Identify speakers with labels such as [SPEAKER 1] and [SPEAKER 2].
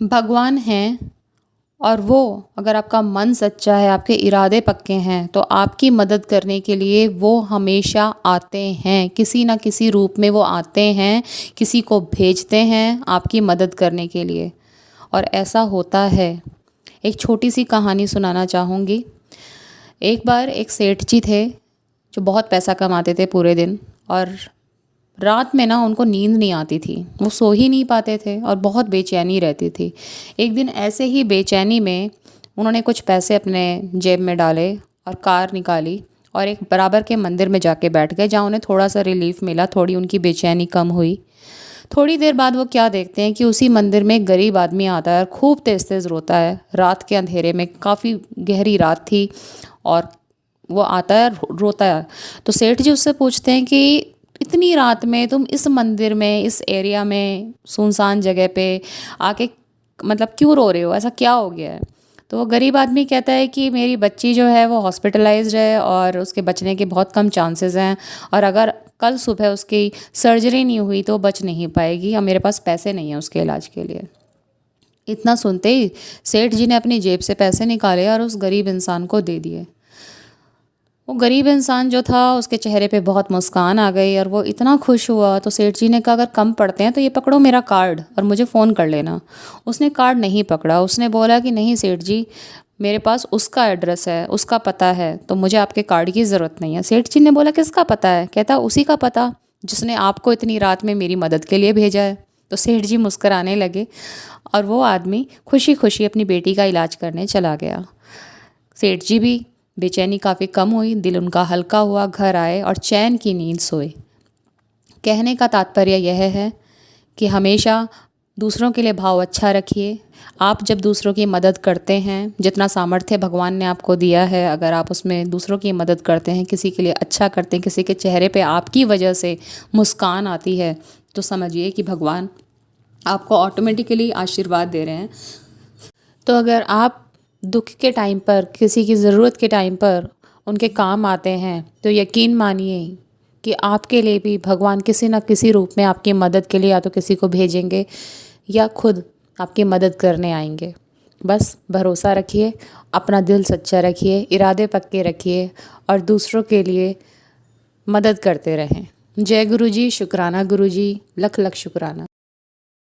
[SPEAKER 1] भगवान हैं और वो अगर आपका मन सच्चा है, आपके इरादे पक्के हैं, तो आपकी मदद करने के लिए वो हमेशा आते हैं। किसी न किसी रूप में वो आते हैं, किसी को भेजते हैं आपकी मदद करने के लिए, और ऐसा होता है। एक छोटी सी कहानी सुनाना चाहूँगी। एक बार एक सेठ जी थे जो बहुत पैसा कमाते थे पूरे दिन, और रात में ना उनको नींद नहीं आती थी, वो सो ही नहीं पाते थे और बहुत बेचैनी रहती थी। एक दिन ऐसे ही बेचैनी में उन्होंने कुछ पैसे अपने जेब में डाले और कार निकाली और एक बराबर के मंदिर में जाके बैठ गए, जहाँ उन्हें थोड़ा सा रिलीफ मिला, थोड़ी उनकी बेचैनी कम हुई। थोड़ी देर बाद वो क्या देखते हैं कि उसी मंदिर में एक गरीब आदमी आता है और खूब तेज़ तेज़ रोता है। रात के अंधेरे में, काफ़ी गहरी रात थी, और वो आता है रोता है। तो सेठ जी उससे पूछते हैं कि इतनी रात में तुम इस मंदिर में, इस एरिया में, सुनसान जगह पे आके मतलब क्यों रो रहे हो, ऐसा क्या हो गया है? तो वो गरीब आदमी कहता है कि मेरी बच्ची जो है वो हॉस्पिटलाइज्ड है और उसके बचने के बहुत कम चांसेस हैं, और अगर कल सुबह उसकी सर्जरी नहीं हुई तो बच नहीं पाएगी, और मेरे पास पैसे नहीं हैं उसके इलाज के लिए। इतना सुनते ही सेठ जी ने अपनी जेब से पैसे निकाले और उस गरीब इंसान को दे दिए। वो गरीब इंसान जो था, उसके चेहरे पे बहुत मुस्कान आ गई और वो इतना खुश हुआ। तो सेठ जी ने कहा अगर कम पड़ते हैं तो ये पकड़ो मेरा कार्ड और मुझे फ़ोन कर लेना। उसने कार्ड नहीं पकड़ा, उसने बोला कि नहीं सेठ जी, मेरे पास उसका एड्रेस है, उसका पता है, तो मुझे आपके कार्ड की ज़रूरत नहीं है। सेठ जी ने बोला किसका पता है? कहता उसी का पता जिसने आपको इतनी रात में मेरी मदद के लिए भेजा है। तो सेठ जी मुस्कराने लगे और वो आदमी खुशी खुशी अपनी बेटी का इलाज करने चला गया। सेठ जी भी बेचैनी काफ़ी कम हुई, दिल उनका हल्का हुआ, घर आए और चैन की नींद सोए। कहने का तात्पर्य यह है कि हमेशा दूसरों के लिए भाव अच्छा रखिए। आप जब दूसरों की मदद करते हैं, जितना सामर्थ्य भगवान ने आपको दिया है, अगर आप उसमें दूसरों की मदद करते हैं, किसी के लिए अच्छा करते हैं, किसी के चेहरे पे आपकी वजह से मुस्कान आती है, तो समझिए कि भगवान आपको ऑटोमेटिकली आशीर्वाद दे रहे हैं। तो अगर आप दुख के टाइम पर, किसी की ज़रूरत के टाइम पर उनके काम आते हैं, तो यकीन मानिए कि आपके लिए भी भगवान किसी न किसी रूप में आपकी मदद के लिए या तो किसी को भेजेंगे या खुद आपकी मदद करने आएंगे। बस भरोसा रखिए, अपना दिल सच्चा रखिए, इरादे पक्के रखिए और दूसरों के लिए मदद करते रहें। जय गुरु जी, शुक्राना गुरु जी, लख लख शुक्राना।